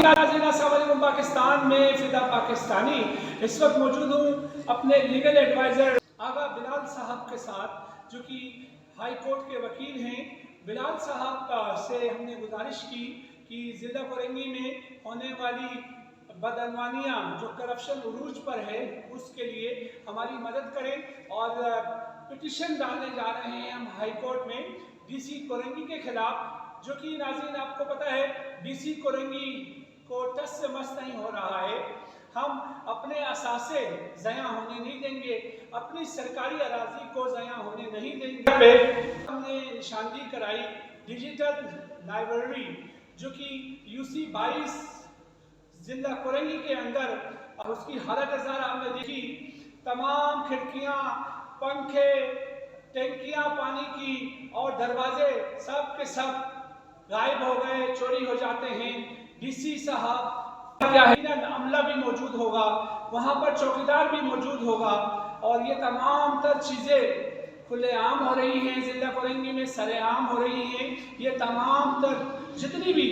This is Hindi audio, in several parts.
पाकिस्तान में फिदा पाकिस्तानी इस वक्त मौजूद हूँ अपने लीगल एडवाइज़र आगा बिलाल साहब के साथ, जो कि हाई कोर्ट के वकील हैं। बिलाल साहब से हमने गुजारिश की कि ज़िला कोरंगी में होने वाली बदअनवानियाँ जो करप्शन उरूज पर है उसके लिए हमारी मदद करें, और पिटिशन डालने जा रहे हैं हम हाई कोर्ट में डीसी कोरंगी के खिलाफ, जो कि नाज़रीन आपको पता है डीसी कोरंगी को टस से मस नहीं हो रहा है। हम अपने असासे ज़या होने नहीं देंगे, अपनी सरकारी अराजी को ज़या होने नहीं देंगे। हमने निशानदी कराई डिजिटल लाइब्रेरी जो कि यूसी 22 जिला कोरंगी के अंदर, और उसकी हालत ज़रा हमने देखी। तमाम खिड़कियाँ, पंखे, टंकियाँ पानी की और दरवाजे सब के सब गायब हो गए, चोरी हो जाते हैं। डीसी साहब क्या है, अमला भी मौजूद होगा, वहाँ पर चौकीदार भी मौजूद होगा, और ये तमाम तर चीज़ें खुलेआम हो रही हैं, जिला कोरंगी में सरेआम हो रही हैं। ये तमाम तर जितनी भी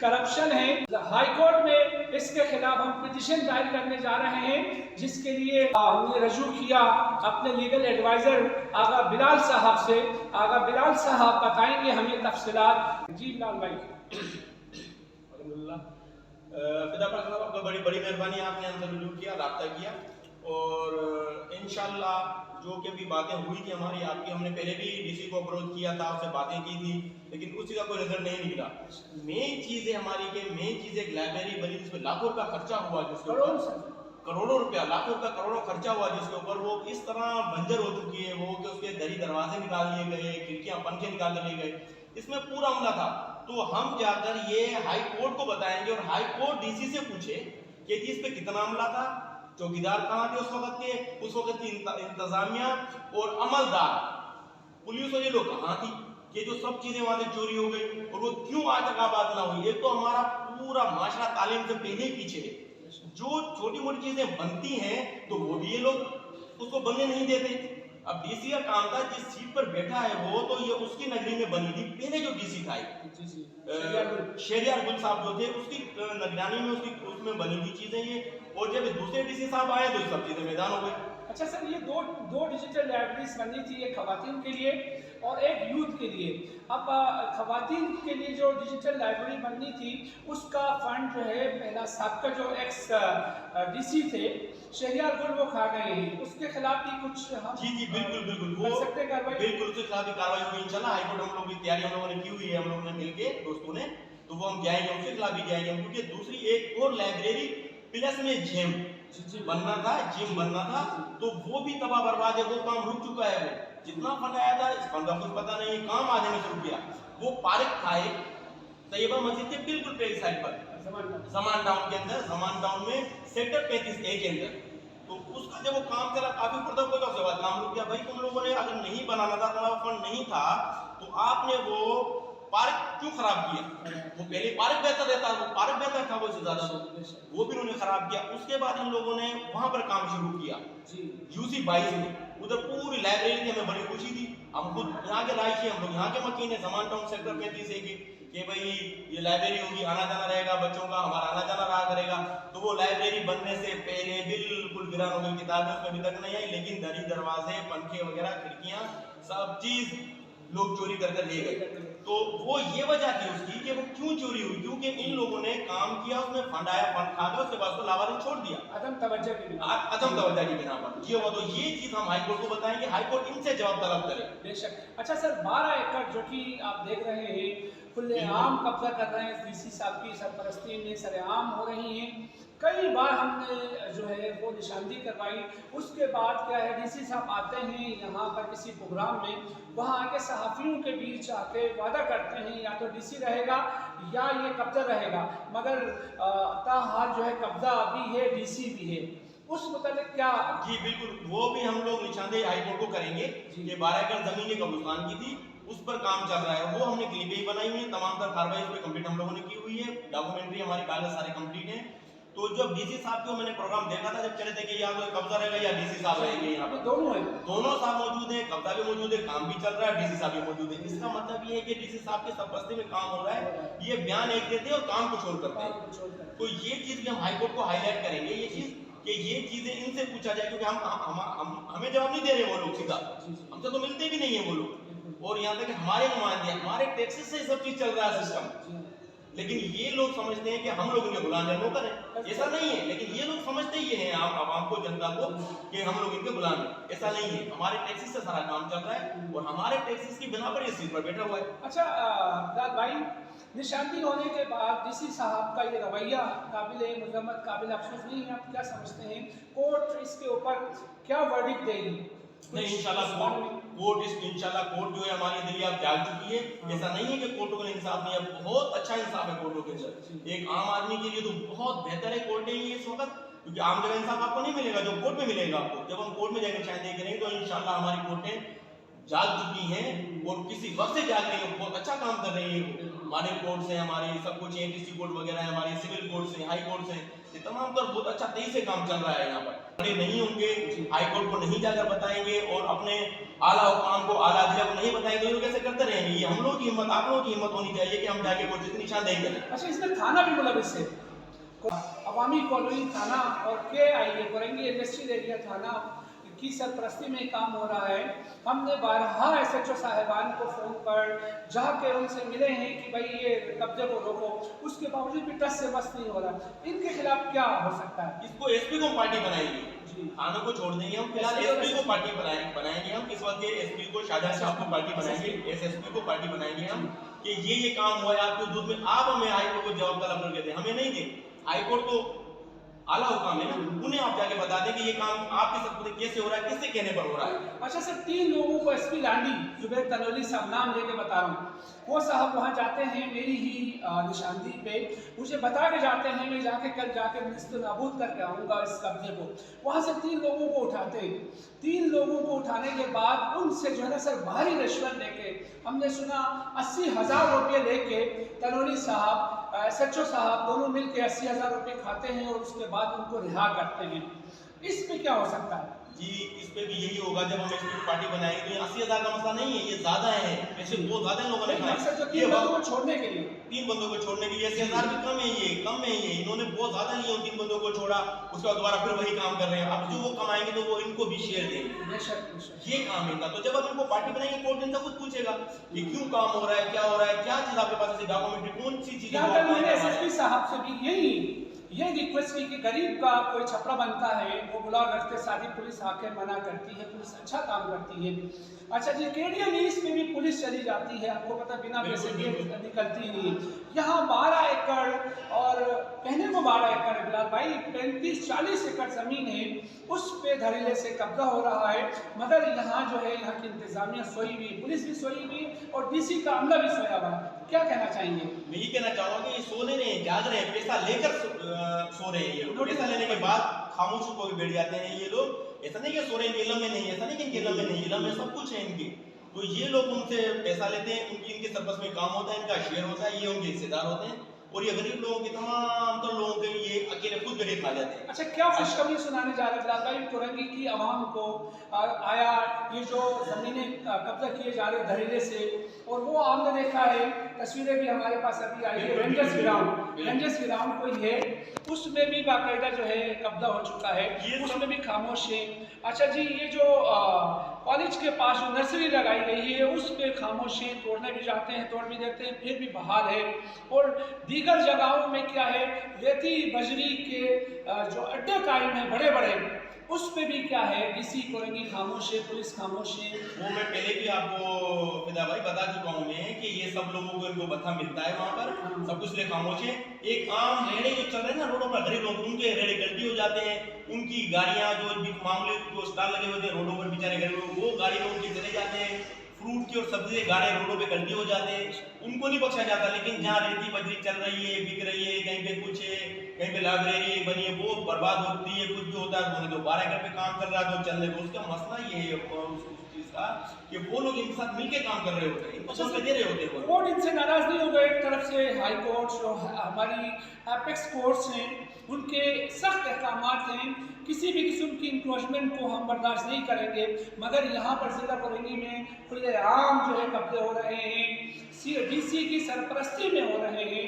करप्शन है, हाई कोर्ट में इसके खिलाफ हम पिटिशन दायर करने जा रहे हैं, जिसके लिए हमने रजू किया अपने लीगल एडवाइज़र आगा बिलाल साहब से। आगा बिलाल साहब बताएंगे हमें तफसीलात। जी बिलाल भाई। फिदा पाक साहब, आपका बड़ी मेहरबानी, आपने हमसे रुजू किया, रब्ता किया, और इंशाल्लाह जो कि भी बातें हुई थी हमारी आपकी, हमने पहले भी डीसी को अप्रोच किया था, उससे बातें की थी, लेकिन उसी का कोई रिजल्ट नहीं निकला। मेन चीज़ है हमारी कि मेन चीज़ एक लाइब्रेरी बनी जिसमें लाखों रुपया खर्चा हुआ, जिसके ऊपर करोड़ों रुपया, लाखों रुपया करोड़ों खर्चा हुआ, जिसके ऊपर वो इस तरह बंजर हो चुकी है वो कि उसके दरी दरवाजे निकाल लिए गए, खिड़कियां पंखे निकाल लिए गए, इसमें पूरा हमला था। तो हम जाकर ये हाई कोर्ट को बताएंगे और हाई कोर्ट डीसी से पूछे कि इस पे कितना हमला था, चौकीदार कहाँ थे उस वक्त की इंतजामिया और अमलदार, पुलिस और ये लोग कहाँ थी, कि जो सब चीजें वहां से चोरी हो गई, और वो क्यों आज तक आबाद ना हुई। एक तो हमारा पूरा माशरा तालीम से पहले ही पीछे है, जो छोटी मोटी चीजें बनती हैं तो वो भी ये लोग उसको बनने नहीं देते। अब डीसी का काम था, जिस सीट पर बैठा है वो, तो ये उसकी नगरी में बनी थी। पहले जो डीसी था शेरियार गुल साहब जो थे, उसकी निगरानी में उसमें बनी हुई चीजें ये, और जब दूसरे डीसी साहब आए तो सब चीजें मैदान हो गई। अच्छा सर, ये दो डिजिटल लाइब्रेरीज बननी थी, एक खवातीन के लिए और एक यूथ के लिए। अब खवातीन के लिए जो डिजिटल लाइब्रेरी बननी थी उसका फंड जो है पहला सबका जो एक्स डीसी थे शहरियार गुल वो खा गए हैं, उसके खिलाफ भी कुछ हम जी बिल्कुल वो सकते कार्रवाई, बिल्कुल उसके खिलाफ कार्रवाई होगी इंशाल्लाह। हाईकोर्ट हम लोग की तैयारी हम लोगों ने की हुई है, हम लोगों ने मिलके दोस्तों ने, तो वो हम जाएंगे, उसके खिलाफ भी जाएंगे, क्योंकि दूसरी एक और लाइब्रेरी प्लस में जिम बनना था, तो वो भी तबाह बर्बाद है, वो काम रुक चुका है। वो जितना फंड आया था, इस फंड का कुछ पता नहीं, काम आ जाने से रुक गया। वो पार्क था एक तैयबा मस्जिद के बिल्कुल पेड़ साइड पर, जमान टाउन के अंदर, जमान टाउन में सेक्टर 35A के अंदर, तो उसका जब वो काम चला काफी पर्दा पड़ा, उसके बाद काम रुक गया। भाई तुम लोगों ने अगर नहीं बनाना था, तुम्हारा फंड नहीं था, तो आपने वो पार्क क्यों खराब किया? वो पहले पार्क बेहतर रहता, वो पार्क बेहतर था, वो से ज्यादा वो भी उन्होंने खराब किया। उसके बाद इन लोगों ने वहां पर काम शुरू किया यूसी 22 में, उधर पूरी लाइब्रेरी थी, हमें बड़ी खुशी थी। हम खुद यहाँ के रायशी, हम लोग यहाँ के मकीन है, जमान टाउन सेक्टर 35A के, कि भाई ये लाइब्रेरी होगी, आना जाना रहेगा बच्चों का, हमारा आना जाना रहा करेगा। तो वो लाइब्रेरी बनने से पहले बिल्कुल वीरान हो गई, किताबें उसमें अभी तक नहीं आई, लेकिन दरी दरवाजे पंखे वगैरह खिड़कियां सब चीज लोग चोरी करके ले गए। तो वो ये वजह थी उसकी कि वो क्यों चोरी हुई, क्योंकि इन लोगों ने काम किया, उसमें फंड आया, फंड खा गया, उसके बाद उसको लावारिस छोड़ दिया, अदम तवज्जो की बिना पर ये हुआ। तो ये चीज हम हाईकोर्ट को बताएंगे, हाईकोर्ट इनसे जवाब तलब करे। बेशक। अच्छा सर, 12 एकड़ जो कि आप देख रहे हैं खुलेआम कब्जा कर रहे हैं, डीसी साहब की सरपरस्ती में सरेआम हो रही हैं। कई बार हमने जो है वो निशानदी करवाई, उसके बाद क्या है डीसी साहब आते हैं यहाँ पर किसी प्रोग्राम में, वहाँ आके सहाफ़ियों के बीच आके वादा करते हैं या तो डीसी रहेगा या ये कब्जा रहेगा, मगर ताहाल जो है कब्जा भी है, डीसी भी है, उस मतलब क्या? जी बिल्कुल, वो भी हम लोग निशानदेही हाईकोर्ट को करेंगे। ये 12 एकड़ जमीन एक कब्रिस्तान की थी, उस पर काम चल रहा है, वो हमने क्लिपें ही बनाई हुई है, तमाम तर कार्रवाई उस पर कंप्लीट हम लोगों ने की हुई है, डॉक्यूमेंट्री हमारी कागज सारे कंप्लीट हैं। तो जब डीसी साहब को मैंने प्रोग्राम देखा था, जब कह रहे थे कि यहाँ तो कब्जा रहेगा या डीसी साहब रहेंगे, यहाँ पर दोनों साहब मौजूद है, कब्जा भी मौजूद है, काम भी चल रहा है, डीसी साहब भी मौजूद है। इसका मतलब ये है कि डीसी साहब के सरपरस्ती में काम हो रहा है, ये बयान एक देते हैं और काम कुछ और करते हैं। तो ये चीज भी हम हाईकोर्ट को हाईलाइट करेंगे, ये चीज कि ये चीजें इनसे पूछा जाए, क्योंकि हम हमें जवाब नहीं दे रहे वो लोग सीधा, हमसे तो मिलते भी नहीं है वो लोग। और यहाँ तक हमारे नुमाइंदे, हमारे टैक्सेस से सब चीज चल रहा है सिस्टम, लेकिन ये लोग समझते हैं कि हम लोग इनके गुलाम हैं, नौकर हैं। ऐसा नहीं है, लेकिन ये लोग समझते ये हैं आवाम को, जनता को, कि हम लोग इनके गुलाम हैं। ऐसा नहीं है, हमारे टैक्सेस से सारा काम चल रहा है और हमारे टैक्सेस की बिना पर ये सीट पर बैठा हुआ है। अच्छा बिलाल भाई, निशानदी होने के बाद डीसी साहब का ये रवैया काबिल मजम्मत, काबिल अफसोस नहीं है, आप क्या समझते हैं कोर्ट इसके ऊपर क्या वर्डिक्ट देगी? नहीं, इंशाल्लाह कोर्ट जो है हमारी दिल्ली आप जाग चुकी है। ऐसा नहीं है कि कोर्टों का इंसाफ नहीं है, बहुत अच्छा इंसाफ है कोर्टों के अंदर। एक आम आदमी के लिए तो बहुत बेहतर है कोर्टें ही इस वक्त, क्योंकि आम जगह इंसाफ आपको नहीं मिलेगा जो कोर्ट में मिलेगा आपको। जब हम कोर्ट में जाएंगे चाहे देख रहे हैं, तो इंशाल्लाह हमारी कोर्टें जाग चुकी हैं और किसी वक्त से जाग रही है, बहुत अच्छा काम कर रही है। हमारे कोर्ट से हमारी सब कुछ है, डीसी कोर्ट वगैरह है, हमारे सिविल कोर्ट से, हाई कोर्ट से, ये तमाम पर बहुत अच्छा तेजी से काम चल रहा है। यहाँ पर खड़े नहीं होंगे, हाई कोर्ट को नहीं जाकर बताएंगे और अपने आला हुकाम को, आला अदलिया को नहीं बताएंगे, ये कैसे करते रहेंगे? ये हम लोगों की हिम्मत, आप लोगों की हिम्मत होनी चाहिए कि हम जाके कोर्ट से निशान देंगे। अच्छा, इसमें थाना भी मुलविस है, अवामी कॉलोनी थाना और KIA कोरंगी इंडस्ट्रियल एरिया थाना की सरपरस्ती में काम हो रहा है। हमने 12 SHO साहिबान को फ़ोन पर जाके उनसे मिले हैं कि भाई ये कब्जे को रोको, उसके बावजूद भी टस से बस नहीं हो रहा। इनके खिलाफ क्या हो सकता है? इसको SP को पार्टी बनाएंगे, थानों को छोड़ देंगे हम, फिलहाल SP को पार्टी बनाएंगे हम। इस वक्त SP को शाहजहां साहब को पार्टी बनाएंगे, SSP को पार्टी बनाएंगे हम कि ये काम हुआ है आपके दूध में, आप हमें हाईकोर्ट को जवाब तलब करके दें, हमें नहीं दें। हाईकोर्ट तो आला हुकाम है ना, उन्हें आप जाके बता दें कि ये काम आपके सब कैसे हो रहा है, किससे कहने पर हो रहा है। अच्छा सर, 3 लोगों को SP लांडी, जुबैर तनोली साहब, नाम लेके बता रहा हूँ, वो साहब वहाँ जाते हैं मेरी ही निशानदी पे, मुझे बता के जाते हैं, मैं जाके कल जाके निस्तनाबूद करके आऊँगा इस कब्जे को। वहाँ से 3 लोगों को उठाते हैं, 3 लोगों को उठाने के बाद उनसे जो है ना सर भारी रिश्वत लेके, हमने सुना 80,000 रुपये लेके तनोली साहब, SHO साहब दोनों मिलके 80,000 रुपये खाते हैं और उसके बाद उनको रिहा करते हैं। इस पे क्या हो सकता है? जी, इस पे भी यही होगा, जब हम SP की पार्टी बनाएंगे तो ये 80,000 का मसला नहीं है, ये ज्यादा है, ऐसे बहुत ज्यादा लोगों ने खाया। 3 बंदों को छोड़ने के लिए, 3 बंदों को छोड़ने के लिए 80,000 भी कम है, ये कम है, ये इन्होंने बहुत ज्यादा लिए, 3 बंदों को छोड़ा, उसके बाद दोबारा फिर वही काम कर रहे हैं। अब जो वो कमाएंगे तो वो इनको भी शेयर देंगे, ये काम इनका। तो जब आप इनको पार्टी बनाएंगे, कोर्ट इनसे खुद पूछेगा कि क्यों काम हो रहा है, क्या हो रहा है, क्या चीज आपके पास ऐसी डॉक्यूमेंट्री, कौन सी चीज। मैंने SSP साहब से भी ये रिक्वेस्ट की कि गरीब का कोई छपरा बनता है, वो बुलाव रखते, सारी पुलिस आके मना करती है, पुलिस अच्छा काम करती है। अच्छा जी, KDM ईस्ट में भी पुलिस चली जाती है, आपको पता, बिना पैसे दिए निकलती नहीं है। यहाँ 12 एकड़ और कहने को 12 एकड़ है बिलाल भाई, 35-40 एकड़ जमीन है, उस पे धड़ल्ले से कब्जा हो रहा है। मगर यहाँ जो है, यहाँ की इंतजामिया सोई हुई, पुलिस भी सोई हुई और DC का अमला भी सोया हुआ है। क्या कहना चाहेंगे? मैं ये कहना चाहूँगा कि ये सोने नहीं, जाग रहे हैं, पैसा लेकर सो रहे हैं ये लोग। पैसा लेने के बाद खामोशी को भी बैठ जाते हैं ये लोग। ऐसा नहीं कि सो रहे हैं, इलम में नहीं, ऐसा नहीं कि इनके इलम में नहीं, इलम में सब कुछ है इनके। तो ये लोग उनसे पैसा लेते हैं, इनके सरपस में काम होता है, इनका शेयर होता है, ये उनके हिस्सेदार होते हैं और ये गरीब लोगों के तमाम तो लोगों के ये अकेले खुद गरीब खा जाते हैं। अच्छा, क्या खुशखबरी सुनाने जा रहे हैं बिलाल भाई कोरंगी की आवाम को? आया ये जो जमीनें कब्जा किए जा रहे धड़ल्ले से, और वो आपने देखा है, तस्वीरें भी हमारे पास अभी आई है, रेंजर्स ग्राउंड कोई है, उसमें भी बाकायदा जो है कब्जा हो चुका है, उसमें भी खामोश है। अच्छा जी, ये जो कॉलेज के पास जो नर्सरी लगाई गई है, उस पे खामोश है, तोड़ने भी जाते हैं, तोड़ भी देते हैं, फिर भी बहाल है। और दीगर जगहों में क्या है, रेती बजरी के जो अड्डे कायम है बड़े बड़े, उस पे भी क्या है, DC कोरंगी खामोश है, पुलिस खामोश है। वो मैं पहले भी आपको फिदा भाई बता चुका हूँ मैं कि ये सब लोगों को इनको भत्ता मिलता है वहाँ पर, सब कुछ लिए खामोश है। एक आम रेड़े जो चल रहे हैं ना रोडों पर, गरीब लोग, उनके रेड़े गलती हो जाते हैं, उनकी गाड़ियाँ जो मामूली जो स्टॉल लगे हुए थे रोडों पर, बेचारे गरीब लोग, वो गाड़ी में उनके चले जाते हैं। फ्रूट की और सब्जी के गाड़े रोडों पे गलती हो जाते हैं, उनको नहीं बख्शा जाता। लेकिन जहाँ रेती बजरी चल रही है, बिक रही है, कहीं पे कुछ है, कहीं पे लाइब्रेरी बनी है, वो बर्बाद होती है, कुछ भी होता है, तो 12 एकड़ पे काम चल रहा है तो चलने दो, उसका मसला ये है, उस चीज इसका कि वो लोग इनके साथ मिलके काम कर रहे होते हैं, इनको सौंपे दे रहे होते हैं वो लोग। कोर्ट इनसे नाराज नहीं होगा। एक तरफ से हाई कोर्ट जो हमारी एपेक्स कोर्ट्स हैं उनके सख्त अहकामात हैं, किसी भी किस्म की इंक्रोचमेंट को हम बर्दाश्त नहीं करेंगे। मगर यहाँ पर ज़िला कोरंगी में खुलेआम जो है कब्जे हो रहे हैं, DC की सरपरस्ती में हो रहे हैं।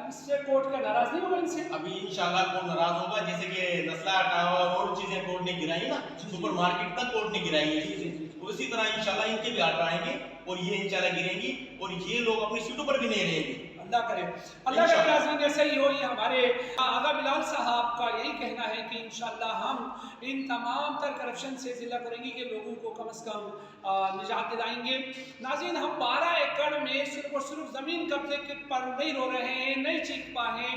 इससे कोर्ट का नाराज नहीं होगा इनसे। अभी इंशाल्लाह कोर्ट नाराज होगा, जैसे कि नस्ला टावर और चीजें कोर्ट ने गिराई ना, सुपर मार्केट तक कोर्ट ने गिराई है, तो इसी तरह इंशाल्लाह इनके भी आर्डर आएंगे और ये इंशाल्लाह गिरेंगी और ये लोग अपनी सीटों पर भी नहीं रहेंगे। अल्लाह करे, अल्लाह का नाज़रीन ऐसा ही हो। ये हमारे आगा बिलाल साहब का यही कहना है कि इंशाल्लाह हम इन तमाम तर करप्शन से ज़िला कोरंगी के लोगों को कम से कम निजात दिलाएंगे। नाज़रीन, हम 12 एकड़ में सिर्फ और सिर्फ ज़मीन कब्जे के पर नहीं रो रहे हैं, नहीं चीख पाए,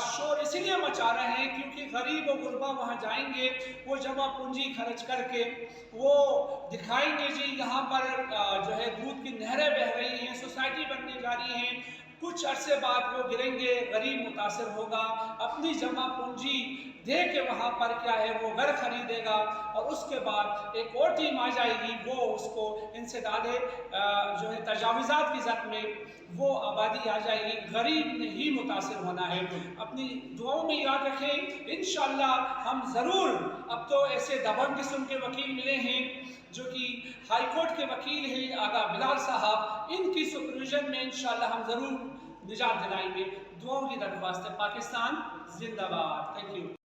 शोर इसलिए मचा रहे हैं क्योंकि गरीब और गुरबा वहाँ जाएंगे, वो जमा पूंजी खर्च करके वो दिखाएंगे जी यहाँ पर जो है दूध की नहरें बह रही हैं, सोसाइटी बनने जा रही हैं। कुछ अरसे बाद वो गिरेंगे, गरीब मुतासर होगा, अपनी जमा पूंजी दे के वहाँ पर क्या है वो घर खरीदेगा और उसके बाद एक और टीम आ जाएगी, वो उसको इंसे डाले जो है तजावीज़ात की ज़द में वो आबादी आ जाएगी। गरीब ने ही मुतासर होना है। अपनी दुआओं में याद रखें, इंशाअल्लाह हम ज़रूर, अब तो ऐसे दबंग किस्म के वकील मिले हैं जो कि हाई कोर्ट के वकील हैं आगा बिलाल साहब, इनकी सुपरविजन में इंशाअल्लाह हम ज़रूर निजात दिलाएंगे। दुआओं की दरख्वास्त है। पाकिस्तान जिंदाबाद। Thank you.